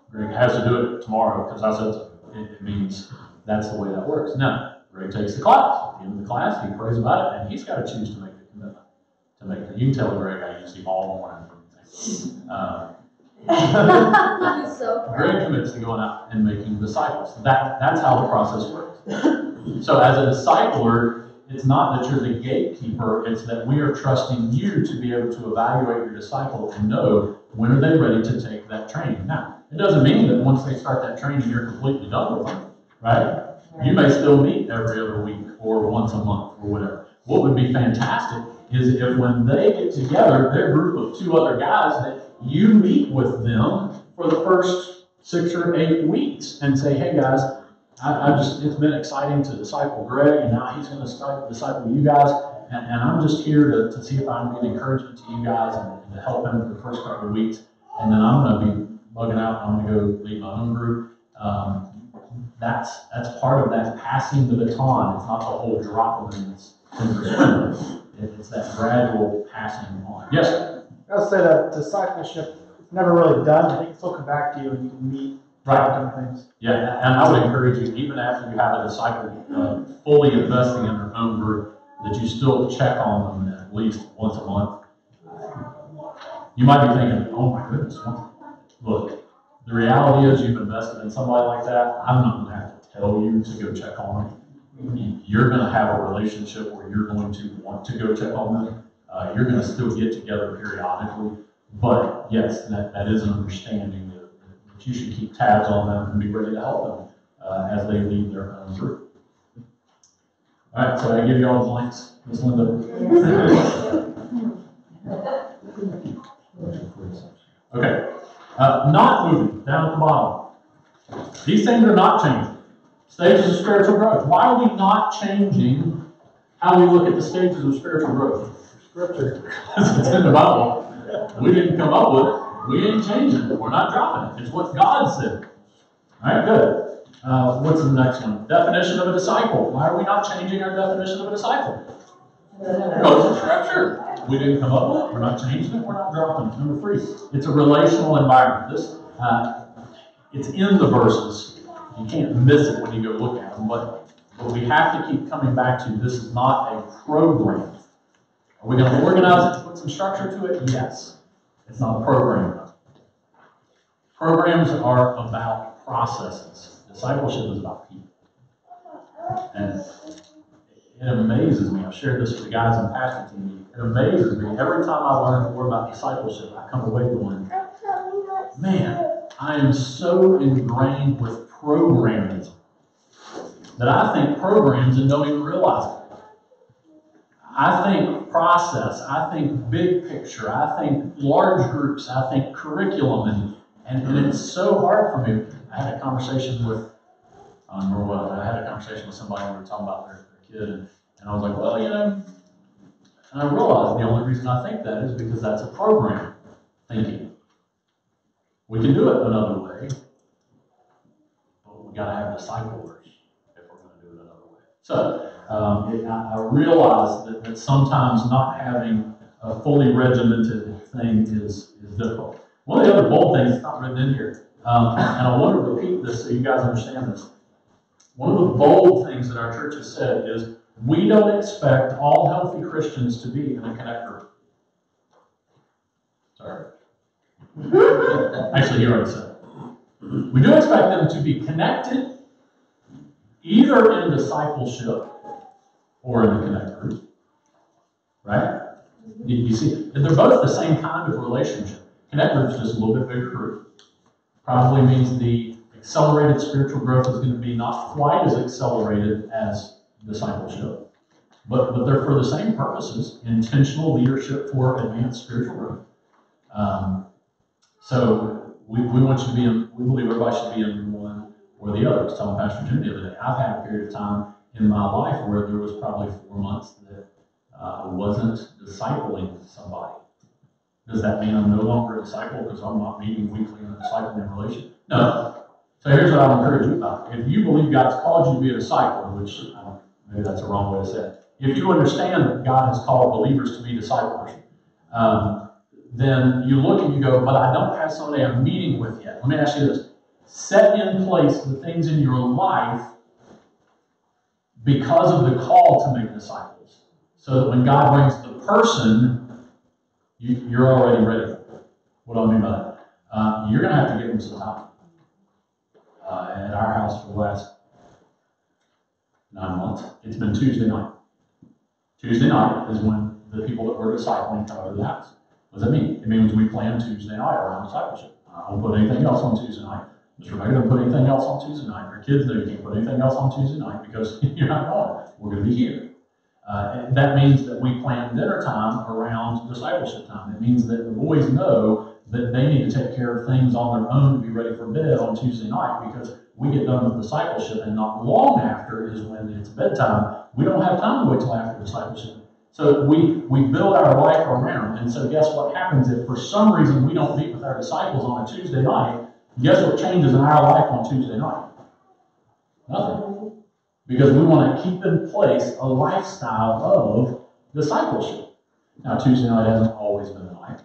Speaker 1: Greg has to do it tomorrow because I said so. It means that's the way that works. Now, Greg takes the class. At the end of the class, he prays about it, and he's got to choose to make the commitment. You can tell Greg I used him all morning for Greg commits to going out and making disciples. That's how the process works. So as a discipler, it's not that you're the gatekeeper, it's that we are trusting you to be able to evaluate your disciple and know when are they ready to take that training. Now, it doesn't mean that once they start that training, you're completely done with them, right? You may still meet every other week or once a month or whatever. what would be fantastic is if when they get together, their group of 2 other guys, that you meet with them for the first 6 or 8 weeks and say, hey guys, it's been exciting to disciple Greg, and now he's going to disciple you guys, and I'm just here to see if I can be an encouragement to you guys and to help him for the first couple of weeks, and then I'm going to be bugging out, I'm going to go lead my own group. That's part of that passing the baton. It's not the whole drop them in this. It's that gradual passing on. Yes, sir?
Speaker 4: I would say that discipleship is never really done. I think it still come back to you and you can meet different things.
Speaker 1: Yeah, and I would encourage you, even after you have a disciple fully investing in their own group, that you still check on them at least once a month. You might be thinking, oh my goodness, look, the reality is you've invested in somebody like that. I'm not going to have to tell you to go check on them. You're going to have a relationship where you're going to want to go check on them. You're going to still get together periodically. But yes, that is an understanding that you should keep tabs on them and be ready to help them as they lead their own group. All right, so I give you all the links, Ms. Linda. Okay, not moving, down at the bottom. These things are not changing. Stages of spiritual growth. Why are we not changing how we look at the stages of spiritual growth? Scripture. It's in the Bible. We didn't come up with it. We ain't changing it. We're not dropping it. It's what God said. All right, good. What's the next one? Definition of a disciple. Why are we not changing our definition of a disciple? Goes to Scripture. We didn't come up with it. We're not changing it. We're not dropping it. Number 3, it's a relational environment. It's in the verses. You can't miss it when you go look at them, but we have to keep coming back to this is not a program. Are we going to organize it, put some structure to it? Yes. It's not a program. Programs are about processes. Discipleship is about people. And it amazes me. I've shared this with the guys in pastor team. It amazes me. Every time I learn more about discipleship, I come away going, man, I am so ingrained with programism that I think programs and don't even realize it. I think process, I think big picture, I think large groups, I think curriculum, and it's so hard for me. I had a conversation with, somebody when we were talking about their kid, and I was like, well, and I realized the only reason I think that is because that's a program thinking. We can do it another way, but we got to have disciplers if we're going to do it another way. So I realize that sometimes not having a fully regimented thing is difficult. One of the other bold things that's not written in here, and I want to repeat this so you guys understand this. One of the bold things that our church has said is we don't expect all healthy Christians to be in a connect group. Sorry. Actually, you already said it. We do expect them to be connected either in discipleship or in the connect group. Right? You see, they're both the same kind of relationship. Connect group is just a little bit bigger group. Probably means the accelerated spiritual growth is going to be not quite as accelerated as discipleship. But they're for the same purposes, intentional leadership for advanced spiritual growth. So we want you to be in, we believe everybody should be in one or the other. I was telling Pastor Jim the other day, I've had a period of time in my life where there was probably 4 months that I wasn't discipling somebody. Does that mean I'm no longer a disciple because I'm not meeting weekly in a discipling relation? No. So here's what I would encourage you about. If you believe God's called you to be a disciple, which maybe that's the wrong way to say it. If you understand that God has called believers to be disciplers, then you look and you go, but I don't have somebody I'm meeting with yet. Let me ask you this. Set in place the things in your life because of the call to make disciples. So that when God brings the person, you're already ready for it. What do I mean by that? You're going to have to give them some time. At our house for the last 9 months, it's been Tuesday night. Tuesday night is when the people that we're discipling come over to the house. What does that mean? It means we plan Tuesday night around discipleship. I don't put anything else on Tuesday night. Mr. Rebecca doesn't put anything else on Tuesday night. Our kids know you can't put anything else on Tuesday night because you're not going. We're going to be here. And that means that we plan dinner time around discipleship time. It means that the boys know that they need to take care of things on their own to be ready for bed on Tuesday night, because we get done with discipleship, and not long after is when it's bedtime. We don't have time to wait till after discipleship. So we build our life around. And so guess what happens if for some reason we don't meet with our disciples on a Tuesday night? Guess what changes in our life on Tuesday night? Nothing. Because we want to keep in place a lifestyle of discipleship. Now, Tuesday night hasn't always been the night.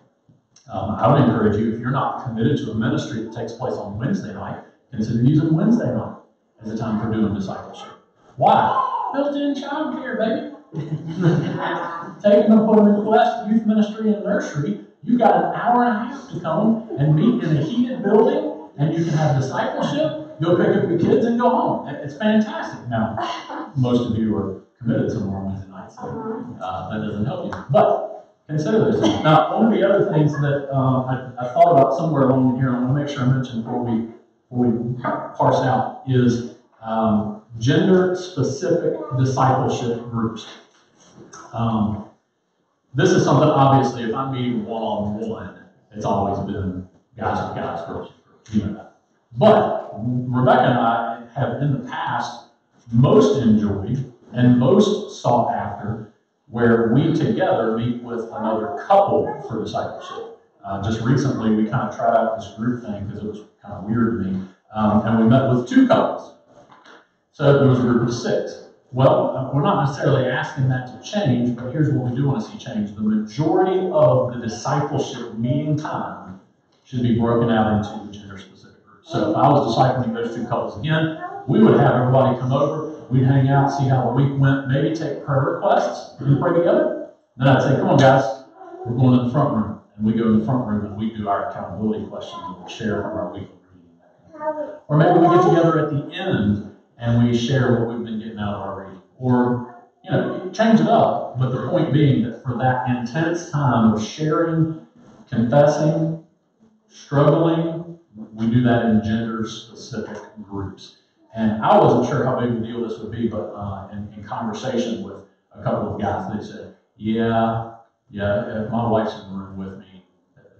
Speaker 1: I would encourage you, if you're not committed to a ministry that takes place on Wednesday night, consider using Wednesday night as a time for doing discipleship. Why? Built-in childcare, baby. Taking them for the Quest Youth Ministry and Nursery, you got an hour and a half to come and meet in a heated building, and you can have discipleship. You'll pick up your kids and go home. It's fantastic. Now, most of you are committed somewhere on Wednesday night, so that doesn't help you. But consider those things. Now, one of the other things that I thought about somewhere along here, and I want to make sure I mention before we parse out, is gender-specific discipleship groups. This is something, obviously, if I'm meeting one-on-one, it's always been guys with guys, girls with girls, you know that. But Rebecca and I have in the past most enjoyed and most sought after where we together meet with another couple for discipleship. Just recently, we kind of tried out this group thing because it was kind of weird to me, and we met with 2 couples. So there was a group of 6. Well, we're not necessarily asking that to change, but here's what we do want to see change. The majority of the discipleship meeting time should be broken out into gender-specific groups. So if I was discipling those 2 couples again, we would have everybody come over, we'd hang out, see how the week went, maybe take prayer requests and pray together. Then I'd say, come on guys, we're going to the front room. And we go in the front room and we do our accountability questions and we share from our weekly reading. Or maybe we get together at the end and we share what we've been getting out of our reading. Or, you know, change it up. But the point being that for that intense time of sharing, confessing, struggling, we do that in gender-specific groups. And I wasn't sure how big a deal this would be, but in conversation with a couple of guys, they said, yeah, if my wife's in the room with me,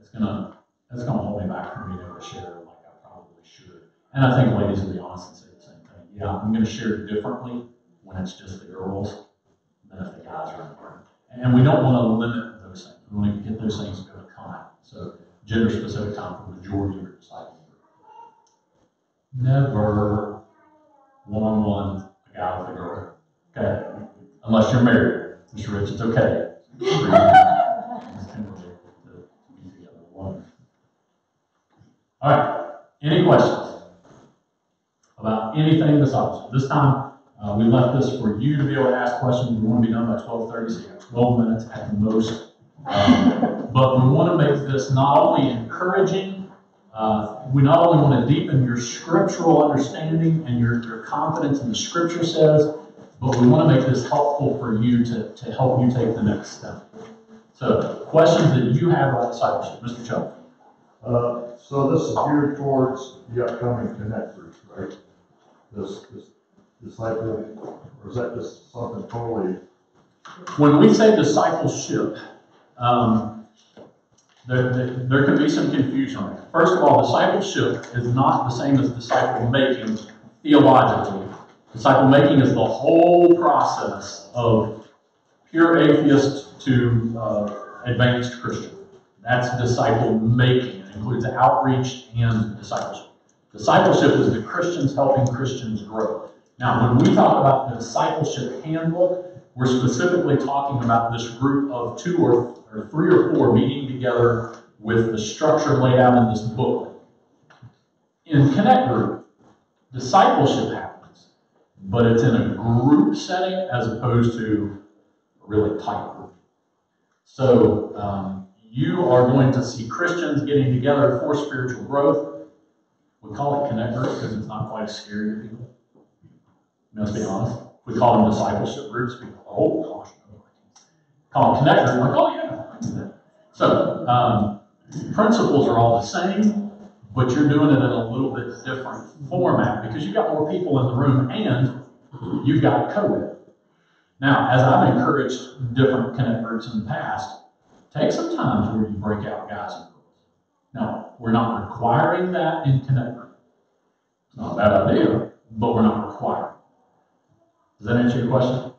Speaker 1: it's gonna hold me back from being able to share like I probably should. And I think ladies will be honest and say the same thing. Yeah, I'm gonna share differently when it's just the girls than if the guys are in the room. And we don't want to limit those things. We want to get those things to come out. So gender-specific time for the majority of your disciples. Never one-on-one a guy with a girl. Okay? Unless you're married. Mr. Rich, it's okay. All right. Any questions about anything besides this time? We left this for you to be able to ask questions. We want to be done by 12:30, so you have 12 minutes at the most. But we want to make this not only encouraging, we not only want to deepen your scriptural understanding and your confidence in the scripture says, but we want to make this helpful for you to help you take the next step. So, questions that you have about discipleship, Mr. Chuck.
Speaker 5: So this is geared towards the upcoming Connect group, right? This disciple, or is that just something totally?
Speaker 1: When we say discipleship, there can be some confusion on it. First of all, discipleship is not the same as disciple making theologically. Disciple making is the whole process of pure atheist to advanced Christian. That's disciple making. It includes outreach and discipleship. Discipleship is the Christians helping Christians grow. Now, when we talk about the discipleship handbook, we're specifically talking about this group of 2 or 3 or 4 meeting together with the structure laid out in this booklet. In Connect Group, discipleship happens, but it's in a group setting as opposed to a really tight group. So you are going to see Christians getting together for spiritual growth. We call it Connect Group because it's not quite as scary to people. Let's be honest. We call them discipleship groups. People, oh gosh, no. Call them Connect Group. Like, oh yeah, I can do that. So principles are all the same, but you're doing it in a little bit different format because you've got more people in the room and you've got COVID. Now, as I've encouraged different connect groups in the past, take some times where you break out guys and girls. Now, we're not requiring that in connect group. It's not a bad idea, but we're not requiring. Does that answer your question?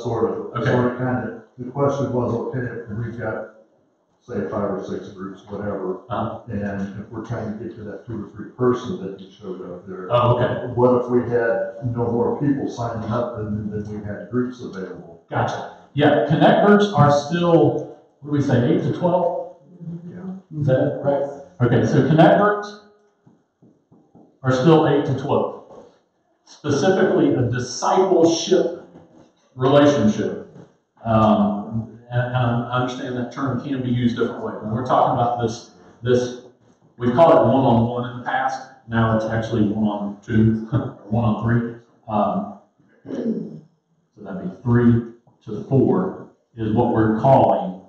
Speaker 5: Sort of.
Speaker 1: Okay.
Speaker 5: Sort of, kind of. The question was, okay, if we've got, say, 5 or 6 groups, whatever, and if we're trying to get to that 2 or 3 person that you showed up there.
Speaker 1: Oh, okay.
Speaker 5: What if we had no more people signing up than we had groups available?
Speaker 1: Gotcha. Yeah, connect groups are still, what do we say, 8 to 12?
Speaker 5: Yeah.
Speaker 1: Is that right? Okay, so connect groups are still 8 to 12. Specifically, a discipleship relationship. And I understand that term can be used different ways. When we're talking about this, we call it one-on-one in the past. Now it's actually 1-on-2 or 1-on-3. So that'd be 3 to 4 is what we're calling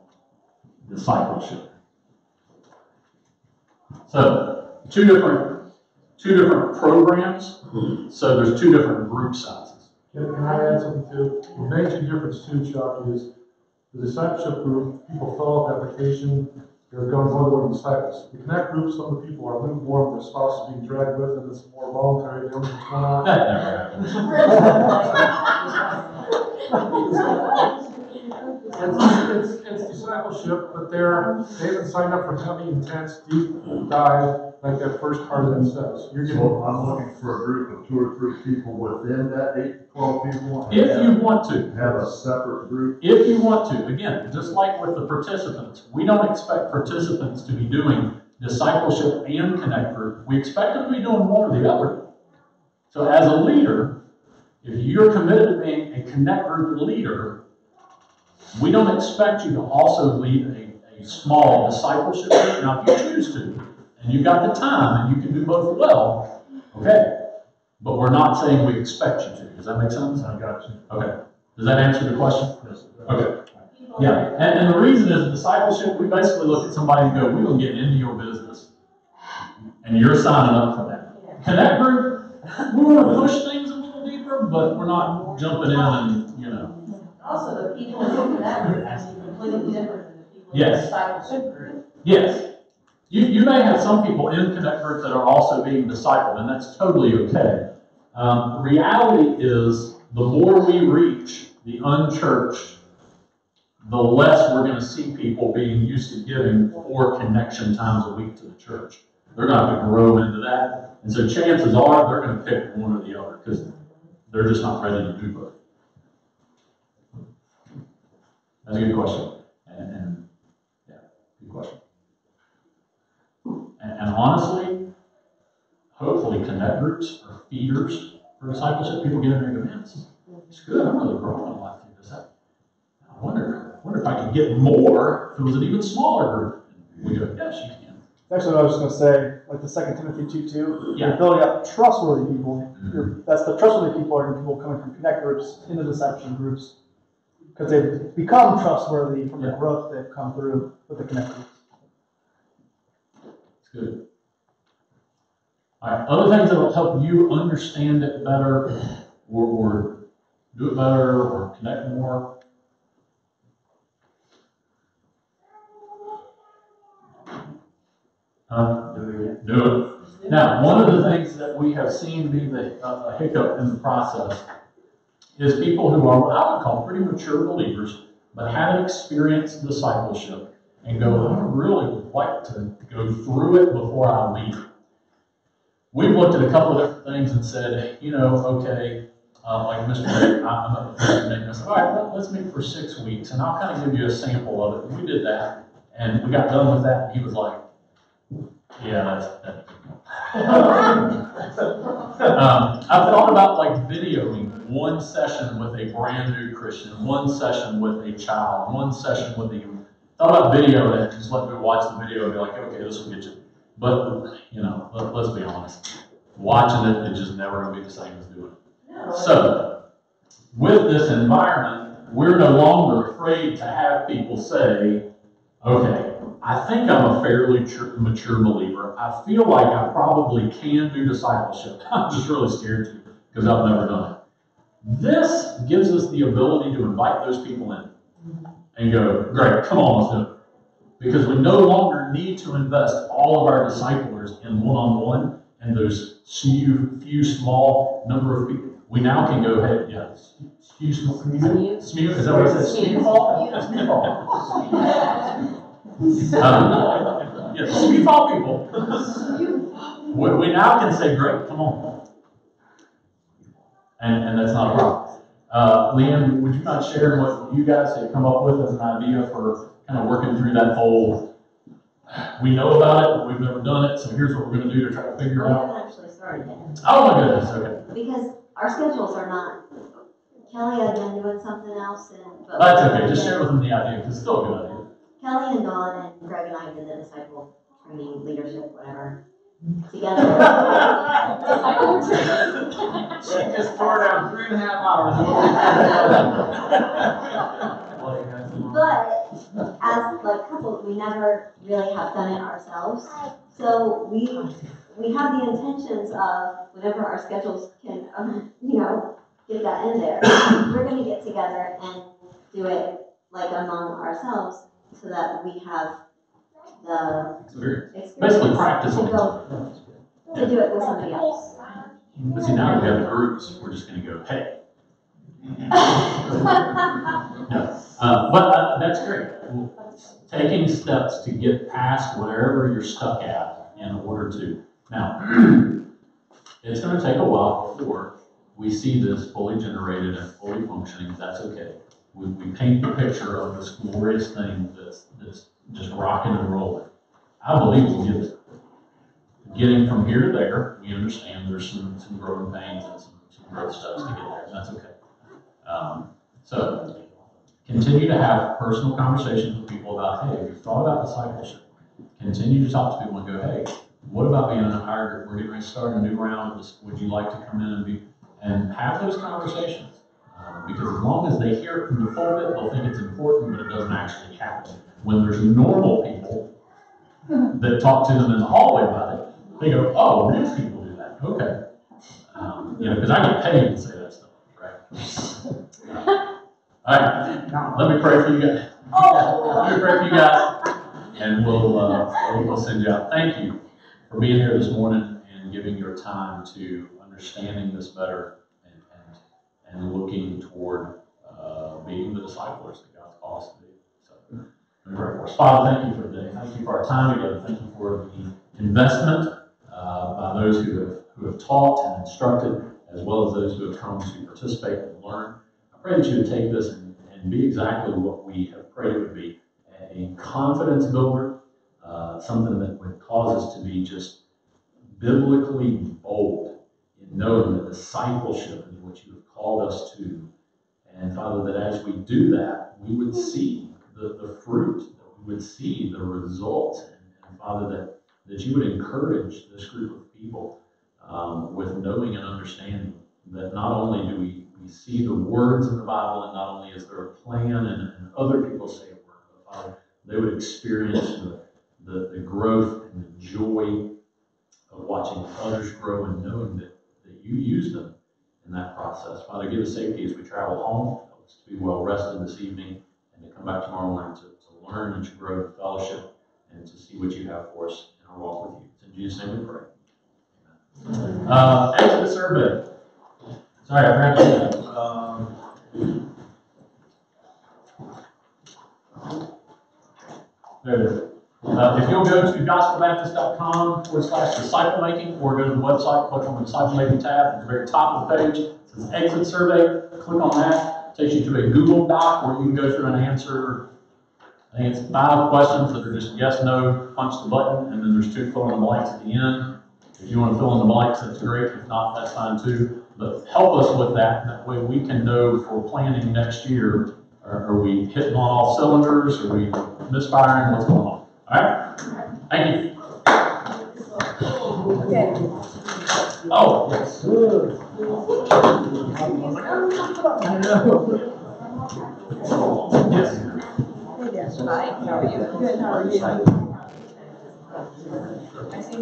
Speaker 1: discipleship. So two different programs. So there's 2 different group sizes.
Speaker 6: Can I add something too? The major difference too, Chuck, is the discipleship group, people fill out the application, they're going to go to disciples. The connect group, some of the people are lukewarm, their spouse is being dragged with, and it's more voluntary, they don't know what's going on.
Speaker 1: That never happens.
Speaker 6: It's discipleship, but they haven't signed up for heavy, intense, deep dive like that first part of them says. You're getting.
Speaker 5: So I'm looking for a group of 2 or 3 people within that 8 to 12 people. and
Speaker 1: If you want to.
Speaker 5: have a separate group.
Speaker 1: If you want to, again, just like with the participants, we don't expect participants to be doing discipleship and connect group. We expect them to be doing one or the other. So as a leader, if you're committed to being a connect group leader, we don't expect you to also lead a small discipleship group. Now, if you choose to, and you've got the time, and you can do both well, okay. But we're not saying we expect you to. Does that make sense?
Speaker 5: I got you.
Speaker 1: Okay. Does that answer the question?
Speaker 5: Yes, it does.
Speaker 1: Okay. Yeah, and the reason is discipleship, we basically look at somebody and go, we're going to get into your business. And you're signing up for that. Connect group, we want to push things a little deeper, but we're not jumping in and, you know.
Speaker 7: Also, the people in that group has to be completely different than the people in the
Speaker 1: Yes.
Speaker 7: discipleship group.
Speaker 1: Yes. You may have some people in connect groups that are also being discipled, and that's totally okay. Reality is, the more we reach the unchurched, the less we're going to see people being used to giving 4 connection times a week to the church. They're going to have to grow into that. And so chances are they're going to pick one or the other because they're just not ready to do both. That's a good question. And yeah, good question. And honestly, hopefully connect groups are feeders for discipleship. People get in there and go, man, it's good. I'm really growing in life through this. I wonder if I could get more if it was an even smaller group. We go, yes, you can.
Speaker 4: That's what I was just going to say, like the 2 Timothy 2:2.
Speaker 1: Yeah.
Speaker 4: You're building up trustworthy people. That's the trustworthy people are the people coming from connect groups into discipleship groups because they've become trustworthy from the growth they've come through with the connect groups.
Speaker 1: It's good. All right, other things that will help you understand it better or do it better or connect more. Do it. Now, one of the things that we have seen be a hiccup in the process is people who are what I would call pretty mature believers, but haven't experienced discipleship and go, I really would like to go through it before I leave. We've looked at a couple of different things and said, you know, okay, like Mr. Nick, I'm up with Mr. Nick, and I said, all right, let's meet for 6 weeks, and I'll kind of give you a sample of it. And we did that, and we got done with that, and he was like, yeah, that's I've thought about like videoing one session with a brand new Christian, one session with a child, one session with a thought about video and just let me watch the video and be like, okay, this will get you. But you know, let's be honest, watching it is just never going to be the same as doing it. So, with this environment, we're no longer afraid to have people say, okay, I think I'm a fairly mature believer. I feel like I probably can do discipleship. I'm just really scared to because I've never done it. This gives us the ability to invite those people in and go, great, come on, let's do it. Because we no longer need to invest all of our disciplers in one-on-one and those few small number of people. We now can go ahead, yeah, few small, smew, is that what it says? Smew fall? Yeah, smew fall people. We now can say, great, come on. And that's not a problem. Leanne, would you mind sharing what you guys have come up with as an idea for kind of working through that whole, we know about it, but we've never done it, so here's what we're going to do to try to figure
Speaker 2: We
Speaker 1: out.
Speaker 2: haven't actually started yet.
Speaker 1: Oh my goodness, okay.
Speaker 2: Because our schedules are not, Kelly had been doing something else and. but-
Speaker 1: That's okay, just share with them the idea, because it's still a good idea.
Speaker 2: Kelly and Dawn and Greg and I did the disciple training, leadership, whatever, together.
Speaker 8: She just tore down 3.5 hours.
Speaker 2: But as like couples, we never really have done it ourselves. So we have the intentions of whenever our schedules can, get that in there. We're gonna get together and do it like among ourselves so that we have the experience.
Speaker 1: Basically practice
Speaker 2: to
Speaker 1: on
Speaker 2: go to do it with somebody else.
Speaker 1: But see, now that we have the groups, we're just going to go, hey. But that's great. Taking steps to get past wherever you're stuck at in order to. Now, it's going to take a while before we see this fully generated and fully functioning. That's okay. We paint the picture of this glorious thing that's just rocking and rolling. I believe we'll get there. Getting from here to there, we understand there's some growing pains and some growth steps to get there. That's okay. So continue to have personal conversations with people about, hey, have you thought about discipleship? Continue to talk to people and go, hey, what about being in a higher group? We're getting ready to start a new round. Would you like to come in and have those conversations? Because as long as they hear it from the pulpit, they'll think it's important, but it doesn't actually happen. When there's normal people that talk to them in the hallway about it, they go, oh, real people do that. Okay. Because I get paid to say that stuff, right? All right. Let me pray for you guys. Let me pray for you guys, and we'll send you out. Thank you for being here this morning and giving your time to understanding this better and looking toward being the disciples that God's called us to be. So, let me pray for us. Father, thank you for today. Thank you for our time together. Thank you for the investment by those who have taught and instructed, as well as those who have come to participate and learn. I pray that you would take this and be exactly what we have prayed it would be, a confidence builder, something that would cause us to be just biblically bold in knowing that discipleship is what you have called us to. And Father, that as we do that, we would see the fruit, that we would see the results, and Father, that you would encourage this group of people with knowing and understanding that not only do we see the words in the Bible, and not only is there a plan and other people say a word, but Father, they would experience the growth and the joy of watching others grow and knowing that you use them in that process. Father, give us safety as we travel home. Help us to be well rested this evening and to come back tomorrow morning to learn and to grow in fellowship and to see what you have for us in our walk with you. It's in Jesus' name we pray. Amen. Exit survey. Sorry, I grabbed that. There it is. If you'll go to gospelbaptist.com/disciple making, or go to the website, click on the disciple making tab at the very top of the page. It says exit survey. Click on that. It takes you to a Google Doc where you can go through and answer, I think it's 5 questions that are just yes, no, punch the button, and then there's 2 fill in the blanks at the end. If you want to fill in the blanks, that's great. If not, that's fine too. But help us with that. That way we can know for planning next year, are we hitting on all cylinders? Are we misfiring? What's going on? All right? Thank you.
Speaker 2: Okay.
Speaker 1: Oh, yes. Yes.
Speaker 7: Hi, how are you?
Speaker 2: Good, how are you?
Speaker 7: I see